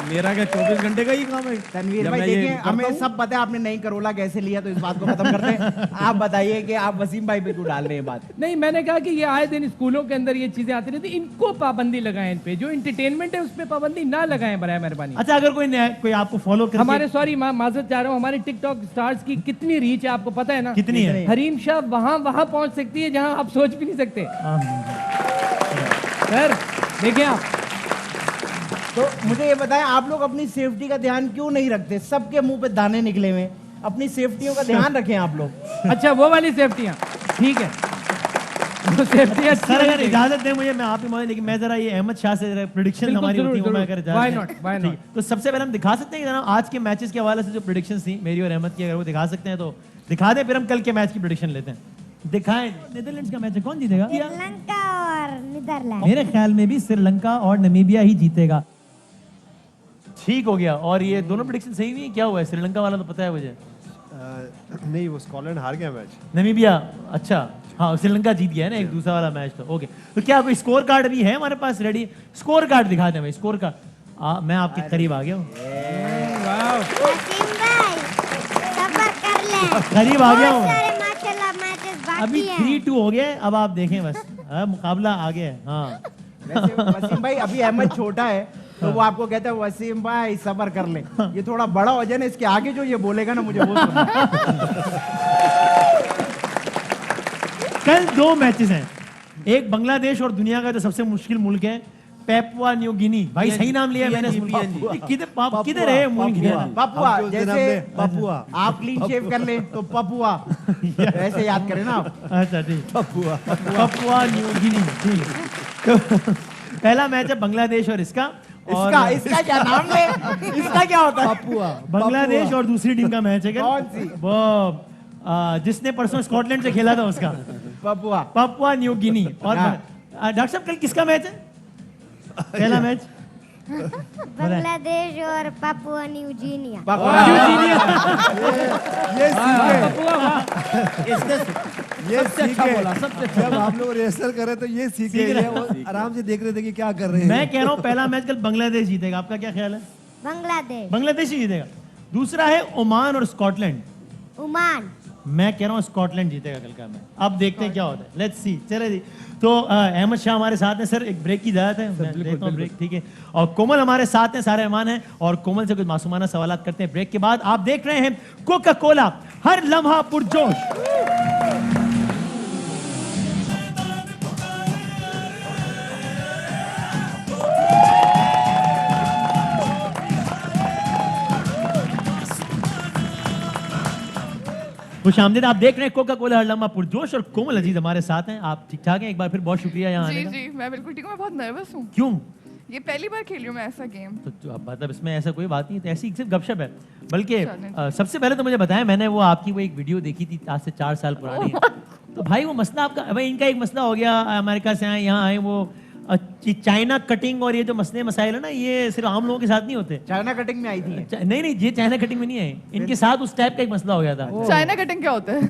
मेरा क्या 24 घंटे का ही काम है? तनवीर जब भाई मैं ये देखिए, करता हमें हूँ। सब पता है आपने नई करोला कैसे लिया, तो इस बात को खत्म करते हैं। आप बताइए कि आप वसीम भाई पे क्यों डाल रहे हैं बात। नहीं, मैंने कहा कि ये आए दिन स्कूलों के अंदर ये चीजें आती रहती, इनको पाबंदी लगाएं, इन पे जो एंटरटेनमेंट है उस पे पाबंदी ना लगाएं बराए मेहरबानी। अच्छा, अगर कोई आपको फॉलो करके हमारे सॉरी माजरत चाह रहा हूँ, हमारे टिकटॉक स्टार्स की कितनी रीच है आपको पता है ना? कितनी है? हरीम शाह वहां पहुंच सकती है जहां आप सोच भी नहीं सकते। सर देखिए आप, तो मुझे ये बताएं, आप लोग अपनी सेफ्टी का ध्यान क्यों नहीं रखते? सबके मुंह पे दाने निकले हुए, अपनी सेफ्टियों का ध्यान रखें आप लोग। अच्छा वो वाली सेफ्टियां ठीक है, वो सेफ्टियां सर अगर इजाजत दें मुझे, मैं आप ही मौजूद, लेकिन मैं जरा ये अहमद शाह से प्रेडिक्शन बिल्कुल, हमारी होती है, वो जरूर, मैं अगर जरूर। Why इजाजत not? Why दें। not? ठीक। तो सबसे पहले हम दिखा सकते हैं कि जनाब आज के मैचेस के हवाले से जो प्रेडिक्शंस थी मेरी और अहमद की, अगर वो दिखा सकते हैं तो दिखा दें, फिर हम कल के मैच की प्रेडिक्शन लेते हैं। दिखाएं। नीदरलैंड्स का मैच है, कौन जीतेगा? श्रीलंका और नीदरलैंड। मेरे ख्याल में भी श्रीलंका और नमीबिया ही जीतेगा। ठीक हो गया। और ये दोनों प्रेडिक्शन सही हुई है? क्या हुआ है? श्रीलंका वाला तो पता है मुझे। नहीं, वो स्कॉटलैंड हार गया मैच। नमीबिया, अच्छा हाँ, श्रीलंका जीत गया है ना एक दूसरा वाला मैच तो। ओके, तो क्या कोई स्कोर कार्ड भी है हमारे पास रेडी? स्कोर कार्ड दिखा दें भाई, स्कोर कार्ड। मैं आपके करीब आ गया हूँ, वसीम भाई सब्र कर ले, करीब आ गया हूँ। बहुत सारे माशाल्लाह मैचेस बाकी अभी हैं। 3-2 हो गया, अब आप देखें बस। मुकाबला आ गया है। हाँ वैसे वसीम भाई अभी अहमद छोटा है, तो वो आपको कहता है वसीम भाई सब्र कर ले। ये थोड़ा बड़ा हो जाए ना, इसके आगे जो ये बोलेगा ना, मुझे वो सुनना है। कल 2 मैचेस हैं, एक बांग्लादेश और दुनिया का जो सबसे मुश्किल मुल्क है पेपुआ न्यू गिनी। भाई सही नाम लिया मैंने। किधर है मुल्क? पपुआ, जैसे पपुआ। आप क्लीन शेव कर ले तो पपुआ, ऐसे याद करें ना आप। अच्छा ठीक, पपुआ न्यू गिनी। तो पहला मैच है बांग्लादेश और इसका इसका क्या नाम ले? इसका क्या होता है? पपुआ। बांग्लादेश और दूसरी टीम का मैच है क्या? कौन सी? वो जिसने परसों स्कॉटलैंड से खेला था उसका, पपुआ न्यू गिनी। और डॉक्टर साहब कल किसका मैच है? पहला मैच बांग्लादेश और पापुआ न्यू गिनिया। ये सीखे, जब आप लोग रिहर्सल कर रहे तो ये सीखे, वो आराम से देख रहे थे कि क्या कर रहे हैं। मैं कह रहा हूँ पहला मैच कल बांग्लादेश जीतेगा। आपका क्या ख्याल है? बांग्लादेश ही जीतेगा। दूसरा है ओमान और स्कॉटलैंड। ओमान। मैं कह रहा हूँ स्कॉटलैंड जीतेगा कल का मैच। अब देखते हैं क्या होता है, लेट्स सी। चले जी, तो अहमद शाह हमारे साथ हैं। सर एक ब्रेक की इजाजत है? मैं लेता हूं ब्रेक, ठीक है। और कोमल हमारे साथ हैं, सारे मेहमान हैं, और कोमल से कुछ मासूमाना सवालात करते हैं ब्रेक के बाद। आप देख रहे हैं कोका कोला, हर लम्हा पुरजोश। खुशामदीद, आप देख रहे हैं कोका कोला हर लम्हा पुरजोश, और कोमल अजीज हमारे साथ हैं। आप ठीक ठाक हैं? एक बार फिर बहुत शुक्रिया यहाँ आने का। जी, मैं बिल्कुल ठीक हूँ। मैं बहुत नर्वस हूँ। क्यों? ये पहली बार खेल रही हूँ मैं ऐसा गेम। तो मतलब इसमें ऐसा कोई बात नहीं है, ऐसी सिर्फ गपशप है। बल्कि सबसे पहले तो मुझे बताया, मैंने वो आपकी वो एक वीडियो देखी थी आज से 4 साल पुरानी। तो भाई वो मसला आपका, भाई इनका एक मसला हो गया, अमेरिका से आए, यहाँ आए, वो चाइना कटिंग और ये जो मसले मसाइल है ना, ये सिर्फ आम लोगों के साथ नहीं होते। चाइना कटिंग में आई थी? नहीं, ये चाइना कटिंग में नहीं आई, इनके साथ उस टाइप का एक मसला हो गया था। चाइना कटिंग क्या होता है?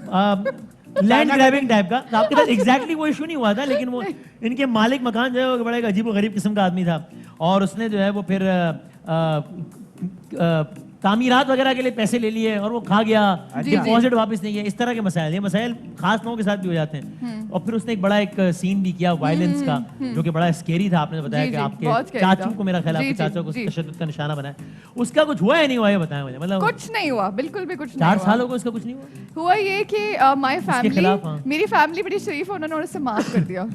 लैंड ग्रैबिंग टाइप का। तो आपके साथ एग्जैक्टली वो इशू नहीं हुआ था, लेकिन वो इनके मालिक मकान जो है वो बड़ा एक अजीब गरीब किस्म का आदमी था, और उसने जो है वो फिर तामीरात वगैरह के लिए पैसे ले लिए और वो खा गया, डिपॉजिट वापस नहीं किया। इस तरह के मसाइल, ये मसाइल खास लोगों के साथ भी हो जाते हैं। और फिर उसने एक बड़ा एक सीन भी किया वायलेंस का, जो कि बड़ा स्केरी था। आपने बताया कि आपके चाचू को, मेरा ख्याल आपके चाचा को तशद्दुद का निशाना बनाया। उसका कुछ हुआ है नहीं हुआ, ये बताया मुझे। मतलब कुछ नहीं हुआ, बिल्कुल भी कुछ नहीं। 4 साल हो गए उसका कुछ नहीं हुआ। हुआ ये कि माय फैमिली, मेरी फैमिली बड़ी शरीफ है, उन्होंने उसे माफ कर दिया।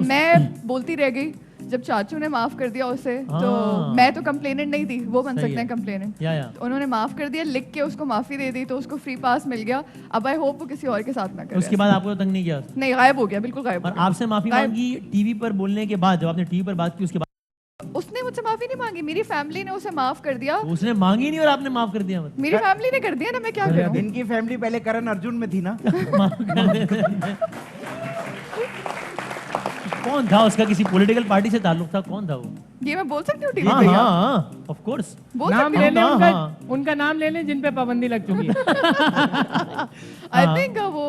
मैं बोलती रह गई, जब चाचू ने माफ कर दिया उसे, तो मैं तो कंप्लेनेंट नहीं थी, वो बन सकते हैं कंप्लेनेंट। तो उन्होंने माफ कर दिया, लिख के उसको माफी दे दी, तो उसको फ्री पास मिल गया। अब आई होप वो किसी और के साथ ना करे। उसके बाद आपको तंग नहीं किया? नहीं, गायब हो गया, बिल्कुल गायब। और आपसे माफी मांगी टीवी पर बोलने के बाद, जब आपने टीवी पर बात की उसके बाद? उसने मुझसे माफी नहीं मांगी, मेरी फैमिली ने उसे माफ कर दिया। उसने मांगी नहीं और आपने माफ कर दिया? मेरी फैमिली ने कर दिया ना, मैं क्या करूं? इनकी फैमिली पहले करण अर्जुन में थी ना। माफ कर देते। कौन था उसका? किसी पॉलिटिकल पार्टी से ताल्लुक था? कौन था वो? ये मैं बोल सकती हूँ टीवी हाँ, पे? हाँ, ऑफ कोर्स। नाम ले लें उनका नाम ले लें जिन पे पाबंदी लग चुकी है। आई थिंक वो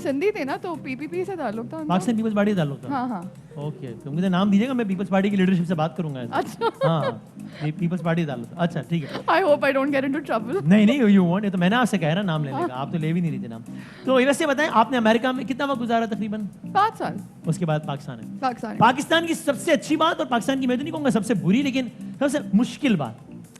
सिंधी थे ना, तो पीपीपी से ताल्लुक था। पाकिस्तान पीपल्स पार्टी से ताल्लुक था। हाँ हाँ। ओके, तो मुझे नाम दीजिएगा, मैं पीपल्स पार्टी की लीडरशिप से बात करूंगा। अच्छा। हाँ, ये पीपल्स पार्टी डालो। अच्छा ठीक है। I hope I don't get into trouble. नहीं यू वांट, ये तो मैंने आपसे कहा ना नाम लेने का, आप तो ले भी नहीं रही थे नाम। तो वैसे बताएं, आपने अमेरिका में कितना वक्त गुजारा तकरीबन? 5 साल। उसके बाद पाकिस्तान है। पाकिस्तान। पाकिस्तान की सबसे अच्छी बात, और पाकिस्तान की मैं तो नहीं कहूँगा सबसे बुरी, लेकिन सबसे मुश्किल बात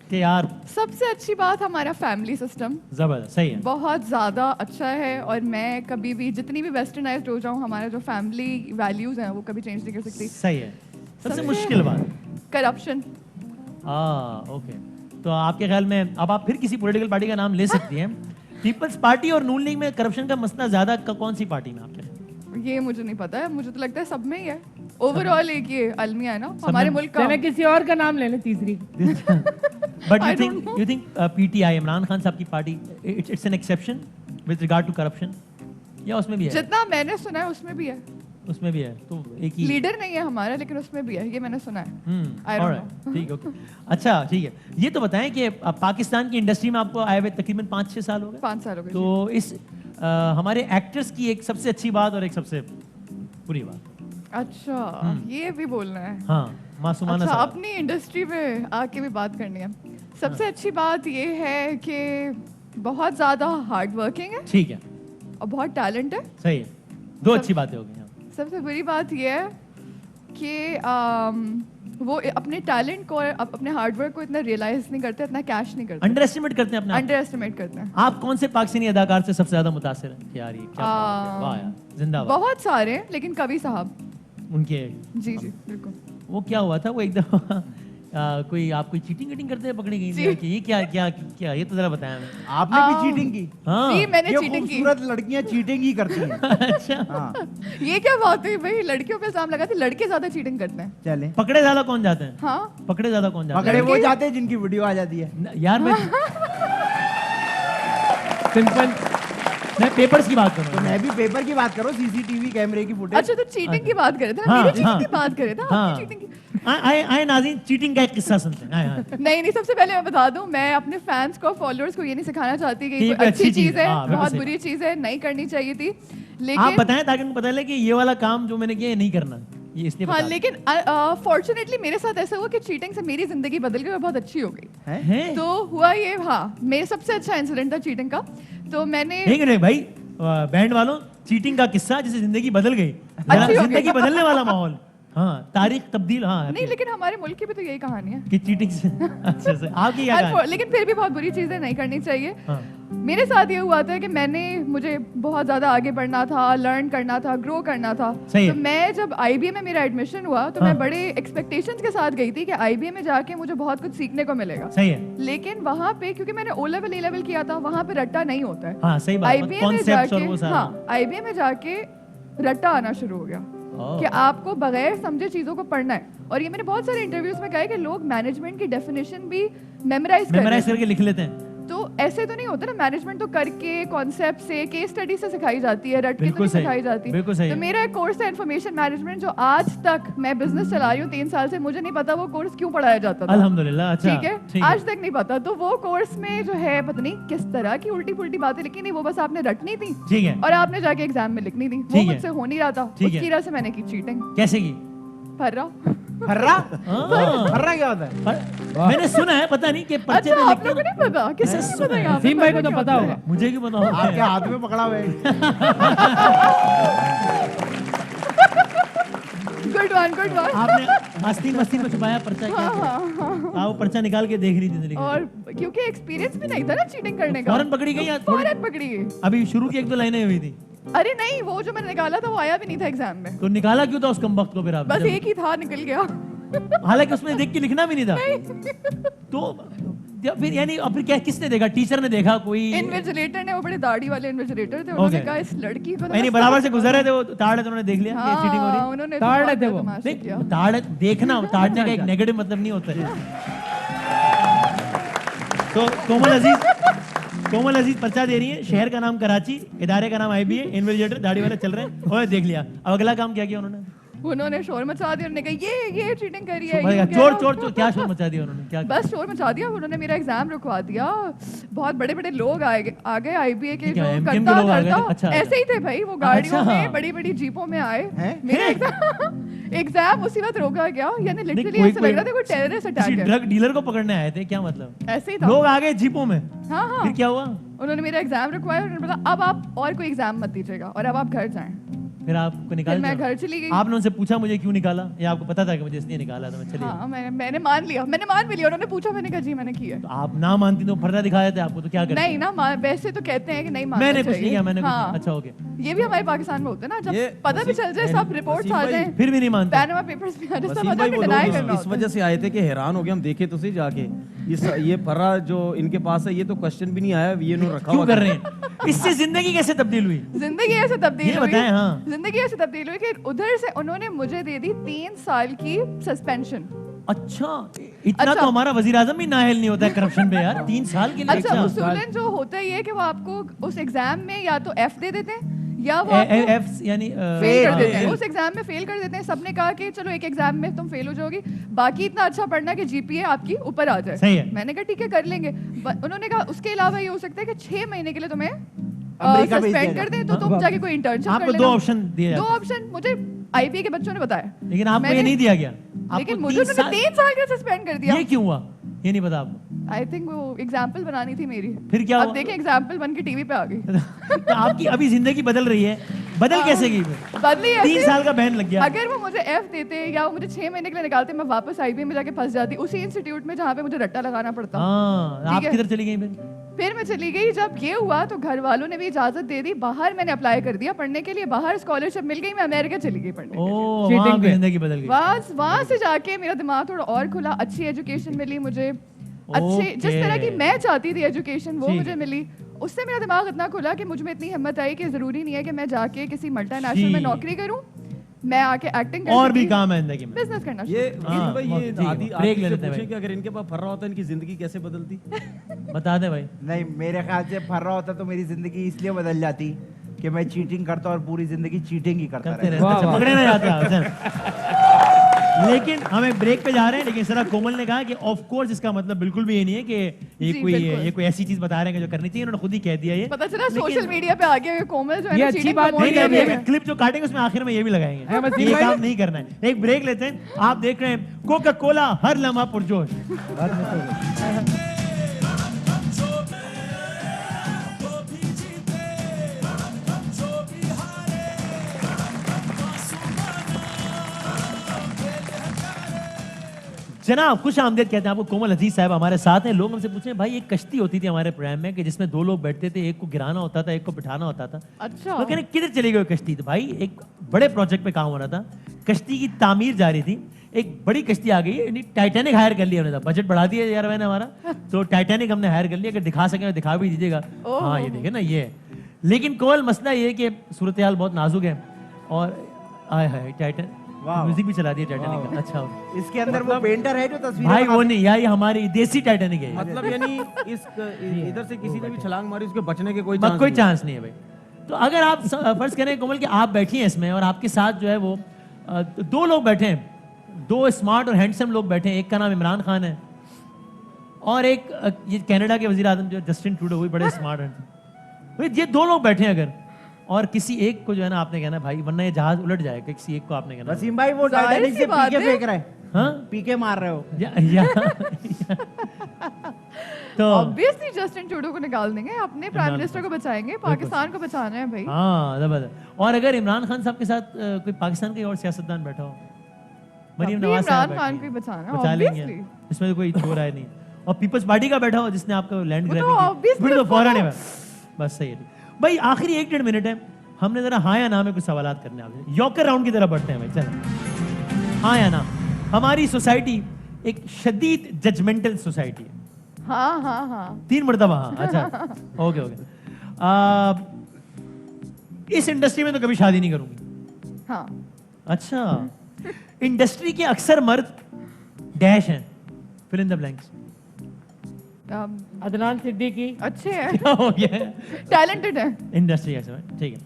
कि यार सबसे अच्छी बात हमारा फैमिली सिस्टम जबरदस्त, सही है, बहुत ज़्यादा अच्छा है। और मैं कभी भी जितनी भी वेस्टर्नाइज्ड हो जाऊँ, हमारा जो फैमिली वैल्यूज़ हैं वो कभी चेंज नहीं कर सकती। सही है। सबसे मुश्किल बात करप्शन। ओके, तो आपके ख्याल में अब आप फिर किसी पॉलिटिकल पार्टी का नाम ले सकती हैं। पीपल्स पार्टी और नून लीग में करप्शन का मसला ज्यादा कौन सी पार्टी में आपके? ये मुझे नहीं पता है, मुझे तो लगता है सब में ही है। ओवरऑल एक ये अलमिया है ना हमारे मुल्क का। मैं किसी और का नाम ले लें तीसरी। But you think PTI, Imran Khan साहब की पार्टी, it's an exception with regard to corruption, या उसमें भी है? जितना मैंने सुना है उसमें भी है। उसमें भी है, तो एक ही लीडर नहीं है हमारा, लेकिन उसमें भी है, ये मैंने सुना है। ठीक, ओके, अच्छा ठीक है। ये तो बताएं कि पाकिस्तान की इंडस्ट्री में आपको आए हुए तकरीबन 5-6 साल हो गए? 5 साल हो गए। तो इस हमारे एक्टर्स की एक सबसे अच्छी बात और एक सबसे बुरी बात। अच्छा, ये भी बोलना है? हाँ, मासूमाना अच्छा, सवाल। अपनी इंडस्ट्री में आके भी बात करनी है। सबसे अच्छी बात ये है कि बहुत ज्यादा हार्ड वर्किंग है। ठीक है। और बहुत टैलेंट है। सही है, दो अच्छी बातें हो गई। सबसे बुरी बात ये है कि वो अपने टैलेंट को, अपने हार्डवर्क को इतना रियलाइज नहीं करते, इतना कैश नहीं करते, अंडर एस्टिमेट करते हैं अपने, अंडर एस्टिमेट करते हैं। आप कौन से पाकिस्तानी अदाकार से सबसे ज्यादा मुतासिर हैं? यार ये क्या बात है, वाह यार, जिंदाबाद। बहुत सारे, लेकिन कवि साहब उनके, जी बिल्कुल। वो क्या हुआ था, वो एकदम कोई चीटिंग करते हैं पकड़ी गई कि ये क्या ये तो जरा बताएं हमें। आपने भी चीटिंग की? हाँ, जी मैंने चीटिंग की। खूबसूरत लड़कियां चीटिंग ही करती हैं। अच्छा, हाँ। ये क्या बात है भाई, लड़कियों पे इल्जाम लगा थे, लड़के ज्यादा चीटिंग करते हैं। चले, पकड़े ज्यादा कौन जाते हैं? हाँ, पकड़े ज्यादा कौन जाते हैं? पकड़े वो जाते हैं जिनकी वीडियो आ जाती है। यार मैं पेपर्स की बात कर रहा हूँ। तो मैं भी पेपर की बात करो, सीसीटीवी कैमरे की फुटेज। अच्छा, तो चीटिंग की बात करे थे, मेरी चीटिंग की बात करे थे, आपकी चीटिंग की। आए नाज़रीन, चीटिंग का एक किस्सा सुनते हैं। नहीं, सबसे पहले मैं बता दूं, मैं अपने फैंस को, फॉलोअर्स को ये नहीं सिखाना चाहती कि कोई अच्छी चीज है, बहुत बुरी चीज है, नहीं करनी चाहिए थी। लेकिन आप बताएं ताकि उनको पता चले कि ये वाला काम जो मैंने किया ये नहीं करना, ये इसलिए हाँ, लेकिन फॉर्चुनेटली मेरे साथ ऐसा हुआ कि चीटिंग से मेरी जिंदगी बदल गई और बहुत अच्छी हो गई। तो हुआ ये, हाँ, मेरे सबसे अच्छा इंसिडेंट था चीटिंग का। तो मैंने भाई बैंड वालों, चीटिंग का किस्सा जिससे जिंदगी बदल गई, जिंदगी बदलने वाला माहौल, हाँ, तारीख तब्दील, हाँ नहीं, लेकिन हमारे मुल्क की भी तो यही कहानी है कि चीटिंग से अच्छा से आपकी क्या कहानी? लेकिन फिर भी बहुत बुरी चीजें नहीं करनी चाहिए। हाँ। मेरे साथ ये हुआ था कि मुझे बहुत ज्यादा आगे बढ़ना था, लर्न करना था, ग्रो करना था। तो मैं जब IBA में मेरा एडमिशन हुआ तो मैं बड़े एक्सपेक्टेशंस के साथ गई थी कि IBA में जाके मुझे बहुत कुछ सीखने को मिलेगा। सही है। लेकिन वहाँ पे, क्योंकि मैंने O-लेवल A-लेवल किया था, वहाँ पे रट्टा नहीं होता है। हाँ, सही बात, IBA में जाके रट्टा आना शुरू हो गया कि आपको बगैर समझे चीजों को पढ़ना है। और ये मैंने बहुत सारे इंटरव्यूज में कहा है कि लोग मैनेजमेंट की डेफिनेशन भी मेमोराइज करके लिख लेते हैं। तो ऐसे तो नहीं होता ना, मैनेजमेंट तो करके, कॉन्सेप्ट से, केस स्टडी से सिखाई जाती है, रट के तो नहीं सिखाई जाती। तो मेरा एक कोर्स है इन्फॉर्मेशन मैनेजमेंट, जो आज तक मैं बिजनेस चला रही हूँ 3 साल से, मुझे नहीं पता वो कोर्स क्यों पढ़ाया जाता था। अल्हम्दुलिल्लाह, अच्छा, ठीक है, आज तक नहीं पता। तो वो कोर्स में जो है पता नहीं किस तरह की उल्टी पुल्टी बातें लिखी, नहीं वो बस आपने रटनी थी, ठीक है, और आपने जाके एग्जाम में लिखनी थी। वो मुझसे हो नहीं रहा था, उसकी वजह से मैंने की चीटिंग। कैसे की? फर्रा क्या होता है? मैंने सुना है, पता नहीं कि पर्चे अच्छा, आप लोगों को नहीं पता? किसे पता है? सीम भाई को तो पता होगा, मुझे क्यों पता होगा? आपके हाथ में पकड़ा हुआ है। Good one. आपने आस्तीन में छुपाया पर्चा? हाँ, वो पर्चा निकाल के देख रही थी। और क्योंकि एक्सपीरियंस भी नहीं था ना चीटिंग करने का। फौरन पकड़ी गई? फौरन पकड़ी गई। अभी शुरू की 1-2 लाइनें हुई थी। अरे नहीं, वो जो मैंने निकाला था वो आया भी नहीं था एग्जाम में। तो निकाला क्यों था उस कमबख्त को फिर आप? बस एक ही था, निकल गया। हालांकि उसमें देख के लिखना भी नहीं था। तो फिर यानी अब फिर क्या, किसने देखा? टीचर ने देखा? कोई इन्विजिलेटर ने, वो बड़े दाढ़ी वाले इन्विजिलेटर थे, उन्होंने कहा इस लड़की को नहीं, बराबर से गुजर रहे थे वो, ताड़ उन्होंने देख लिया कि चीटिंग हो रही है। उन्होंने ताड़ रहे थे वो। ताड़ देखना, ताड़ने का एक नेगेटिव मतलब नहीं होता है। तो कोमल अजीज पर्चा दे रही है, शहर का नाम कराची, इदारे का नाम IBA, इन्विजिलेटर दाढ़ी वाले चल रहे हैं। और देख लिया, अब अगला काम क्या किया उन्होंने शोर मचा दिया। उन्होंने कहा ये चीटिंग करी है, चोर क्या शोर मचा दिया उन्होंने? क्या बस शोर मचा दिया उन्होंने, मेरा एग्जाम रुकवा दिया। बहुत बड़े लोग आ गए IBA के, जो करता ऐसे ही थे भाई, वो गाड़ियों में, बड़ी जीपों में आए। मेरा एग्जाम उसी वक्त रोका गया, यानी लिटरली कोई- ऐसा लग रहा था कोई टेररिस्ट अटैक है। ड्रग डीलर को पकड़ने आए थे क्या मतलब? ऐसे ही था। लोग आ गए जीपों में। हाँ हाँ। फिर क्या हुआ? उन्होंने मेरा एग्जाम रुकवाया, उन्होंने बोला अब आप और कोई एग्जाम मत दीजिएगा और अब आप घर जाएं। फिर आपको निकाल फिर मैं दिया? घर चली गई। आपने उनसे पूछा मुझे क्यों निकाला, या आपको पता था कि मुझे इसलिए निकाला था मैं चली हाँ मैंने मान लिया, मैंने मान भी लिया। उन्होंने पूछा, मैंने कहा जी मैंने किया। तो आप ना मानती तो पर्दा दिखाया था आपको, तो क्या करते? नहीं ना, वैसे तो कहते हैं कि नहीं मानना मैंने कुछ नहीं चाहिए। किया, मैंने कुछ हाँ। नहीं। अच्छा हो गया। ये भी हमारे पाकिस्तान में होता है ना, ये जब पता भी चल जाए, सब रिपोर्ट्स आ जाए, फिर भी नहीं मानते। पैनामा पेपर्स में आ जाए, सब वसीम आ भाई जाए, वो डिनाई लोग करना इस होता वजह से आए थे कि हैरान हो गए हम देखे तो सही जाके ये फर्रा जो इनके पास है ये तो क्वेश्चन भी नहीं आया, ये इन्होंने रखा क्यों हुआ कर था। रहे हैं? इससे जिंदगी कैसे तब्दील हुई? है। जिंदगी ऐसे तब्दील ये हुई, बताएं, हाँ। जिंदगी ऐसे तब्दील हुई कि उधर से उन्होंने मुझे दे दी 3 साल की सस्पेंशन। अच्छा, इतना तो हमारा वजीर आजम भी नाअहल नहीं होता है करप्शन पे यार, 3 साल के लिए। अच्छा, उसूलन जो होता है ये कि वो आपको उस एग्जाम में या तो F दे देते हैं या वो आपको एफ यानी फेल कर देते हैं। उस एग्जाम में फेल कर देते हैं। सबने कहा कि चलो एक एग्जाम में तुम फेल हो जाओगी, बाकी इतना अच्छा पढ़ना कि जीपीए आपकी ऊपर आ जाए। सही है। मैंने कहा ठीक है कर लेंगे। उन्होंने कहा उसके अलावा ये हो सकता है कि 6 महीने के लिए तुम्हें अमेरिका भेज सस्पेंड दिया कर दें, तो तुम जाके कोई इंटर्नशिप कर आपको लेना। 2 ऑप्शन दिए दो जाते हैं। ऑप्शन मुझे आईपीए के बच्चों ने बताया, लेकिन आपको ये मैंने- नहीं दिया गया। लेकिन आपको मुझे 3 उन्होंने साल 3 साल का सस्पेंड कर दिया। ये क्यों हुआ ये नहीं पता आपको? आई थिंक वो एग्जाम्पल बनानी थी मेरी। फिर क्या अब हुआ? देखें एग्जाम्पल बन के टीवी पे आ गई। तो आपकी अभी जिंदगी बदल रही है, बदल कैसे गई फिर? बदली ऐसे- 3 साल का बैन लग गया। अगर वो मुझे F देते या वो मुझे 6 महीने के लिए निकालते, मैं वापस आईबीए में जाके फंस जाती, उसी इंस्टीट्यूट में जहाँ पे मुझे रट्टा लगाना पड़ता। हाँ, ठीक आप है? किधर चली गई फिर मैं चली गई। जब ये हुआ तो घर वालों ने भी इजाजत दे दी, बाहर मैंने अप्लाई कर दिया पढ़ने के लिए, बाहर स्कॉलरशिप मिल गई, मैं अमेरिका चली गई पढ़ने के लिए। ओह, वहाँ पे जिंदगी बदल गई। वहां से जाके मेरा दिमाग थोड़ा और खुला, अच्छी एजुकेशन मिली मुझे, अच्छे जिस तरह की मैं चाहती थी एजुकेशन वो ठीक मुझे मिली। उससे मेरा दिमाग इतना खुला कि मुझ में इतनी हिम्मत आई कि जरूरी नहीं है कि मैं जाके किसी मल्टीनेशनल में ठीक। नौकरी करूं, मैं आके एक्टिंग और भी काम है जिंदगी में। बिजनेस करना ये शुरू वसीम भाई ये ठीक है, आदि ब्रेक ले से लेते हैं पूछें भाई। कि अगर इनके पास फर्रा होता इनकी जिंदगी कैसे बदलती? बता दे भाई। नहीं, मेरे ख्याल से फर्रा होता तो मेरी जिंदगी इसलिए बदल जाती कि मैं चीटिंग करता और पूरी जिंदगी चीटिंग ही करता करते रहता। रहते, अच्छा, पकड़े ना जाता। लेकिन हमें ब्रेक पे जा रहे हैं, लेकिन सर कोमल ने कहा कि ऑफ कोर्स इसका मतलब बिल्कुल भी ये नहीं है कि जी, बिल्कुल। ये कोई ऐसी चीज बता रहे हैं कि जो करनी चाहिए, उन्होंने खुद ही कह दिया ये। पता चला सोशल मीडिया पे आ गया कि कोमल जो है ये ना अच्छी cheating बात promote नहीं, कर नहीं, रही है। अभी क्लिप जो काटेंगे उसमें आखिर में ये भी लगाएंगे। है, वसीम ये भाई। काम नहीं करना है। एक ब्रेक लेते हैं। आप देख रहे हैं कोका कोला हर लम्हा पुरजोश। जनाब खुश आमदेद कहते हैं आपको। कोमल अजीज साहब हमारे साथ हैं। लोग हमसे पूछे भाई एक कश्ती होती थी हमारे प्रोग्राम में कि जिसमें 2 लोग बैठते थे, एक को गिराना होता था, एक को बिठाना होता था। अच्छा। तो कहने किधर चली गई वो कश्ती? तो भाई एक बड़े प्रोजेक्ट पे काम हो रहा था, कश्ती की तामीर जारी थी, एक बड़ी कश्ती आ गई, टाइटैनिक हायर कर लिया हमने। बजट बढ़ा दिया यार मैंने हमारा, तो टाइटैनिक हमने हायर कर लिया। अगर दिखा सके दिखा भी दीजिएगा। हाँ ये देखिए ना ये है। लेकिन कोमल मसला ये है कि सूरत हाल बहुत नाजुक है और आय हाय टाइटैन म्यूजिक भी चला दिया टाइटैनिक का। अच्छा इसके अंदर वो पेंटर है जो तस्वीर भाई वो नहीं यार, ये हमारी देसी टाइटैनिक है। मतलब यानी इस इधर से किसी ने भी छलांग मारी उसके बचने के कोई कोई चांस नहीं है भाई। तो अगर आप फर्ज करें कोमल कि आप बैठी हैं इसमें और आपके साथ जो है वो 2 लोग बैठे हैं, 2 स्मार्ट और हैंडसम लोग बैठे हैं। एक का नाम इमरान खान है और एक ये कनाडा के वजीर आजम जो जस्टिन ट्रूडो, वो भी बड़े स्मार्ट हैं। भाई ये 2 लोग बैठे हैं अगर, और किसी एक को जो है ना आपने कहना भाई वरना ये जहाज उलट जाएगा, किसी एक को आपने कहना। वसीम भाई वो टाइटैनिक से पीके फेंक रहे हैं। हाँ पीके मार रहे हो तो ऑब्वियसली जस्टिन ट्रूडो को निकाल देंगे, अपने प्राइम मिनिस्टर को बचाएंगे, पाकिस्तान को बचाना है भाई। हाँ जबरदस्त। और अगर इमरान खान साहब के साथ कोई पाकिस्तान के और सियासतदान बैठा हो, मरीम तभी नवाज साहब इमरान खान बैठी को ही हैं, बचाना बचा लेंगे, obviously। इसमें तो कोई छोर है नहीं। और पीपल्स पार्टी का बैठा हो जिसने आपको लैंड वो तो ग्रैबिंग की, obviously फिर तो उसको फौरन तो- है बस। सही है भाई। आखिरी 1-1.5 मिनट है, हमने जरा हाँ या ना में कुछ सवालात करने आपसे। यॉकर राउंड की तरफ बढ़ते हैं भाई, चलो हाँ या ना। हमारी सोसाइटी एक शदीद जजमेंटल सोसाइटी है। हाँ हाँ हाँ 3 मरतबा हाँ। अच्छा ओके ओके। इस इंडस्ट्री में तो कभी शादी नहीं करूंगी। हाँ। अच्छा, इंडस्ट्री के अक्सर मर्द डैश हैं, fill in the blanks. Adnan Siddiqui अच्छे हैं, क्या हो गया? टैलेंटेड है। इंडस्ट्री ऐसे ठीक है।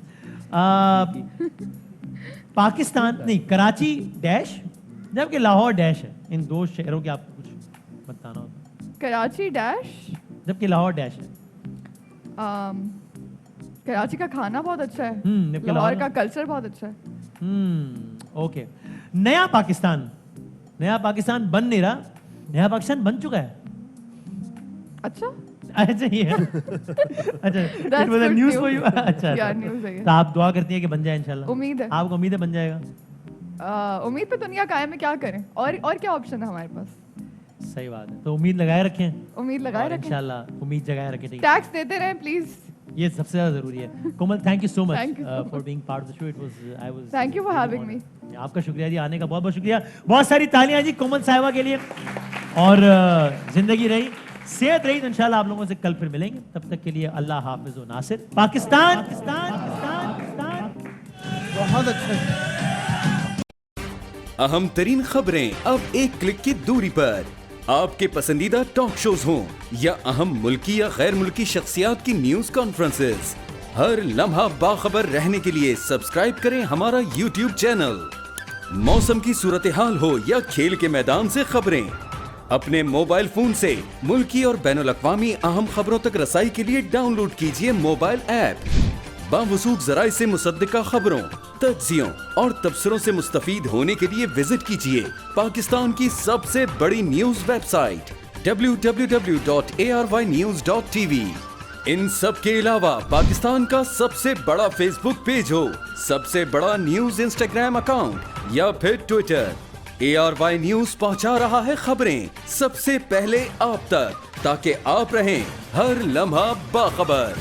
पाकिस्तान नहीं, कराची डैश, जबकि लाहौर डैश है। इन 2 शहरों के आपको कुछ बताना होता। कराची डैश, जबकि लाहौर डैश है। कराची का खाना बहुत अच्छा है, जबकि लाहौर का कल्चर बहुत अच्छा है। ओके। नया पाकिस्तान बन नहीं रहा, नया पाकिस्तान बन चुका है। अच्छा अच्छा ये अच्छा it was a news for you। अच्छा यार न्यूज़ है ये। तो आप दुआ करती हैं कि बन जाए इंशाल्लाह? उम्मीद है। आपको उम्मीद है बन जाएगा? उम्मीद पे दुनिया कायम है, क्या करें, और क्या ऑप्शन है हमारे पास। सही बात है, तो उम्मीद लगाए रखें, उम्मीद लगाए रखें इंशाल्लाह उम्मीद जगाए रखें। टैक्स देते रहें प्लीज, ये सबसे ज्यादा जरूरी है। Komal thank you so much Thank you so for being part of the show. It was I was thank you for having me. आपका शुक्रिया जी, आने का बहुत बहुत शुक्रिया। बहुत सारी तालियां जी कोमल साहिबा के लिए। और जिंदगी रही, सेहत रही, तो इंशाल्लाह आप लोगों से कल फिर मिलेंगे। तब तक के लिए अल्लाह हाफिज व नासिर। पाकिस्तान बहुत अच्छा। अहम तरीन खबरें अब एक क्लिक की दूरी पर। आपके पसंदीदा टॉक शोज हों या अहम मुल्की या गैर मुल्की शख्सियात की न्यूज कॉन्फ्रेंसेस, हर लम्हा बाखबर रहने के लिए सब्सक्राइब करें हमारा YouTube चैनल। मौसम की सूरत हाल हो या खेल के मैदान से खबरें, अपने मोबाइल फोन से मुल्की और बैनुल-अक़वामी अहम खबरों तक रसाई के लिए डाउनलोड कीजिए मोबाइल ऐप। बावसूख ज़राए से मुसद्दिक़ा खबरों, तज्ज़ियों और तबसरों से मुस्तफ़ीद होने के लिए विजिट कीजिए पाकिस्तान की सबसे बड़ी न्यूज़ वेबसाइट www.arvnews.tv। इन सब के अलावा पाकिस्तान का सबसे बड़ा फेसबुक पेज हो, सबसे बड़ा न्यूज़ इंस्टाग्राम अकाउंट या फिर ट्विटर, ARY न्यूज़ पहुंचा रहा है खबरें सबसे पहले आप तक, ताकि आप रहें हर लम्हा बाखबर।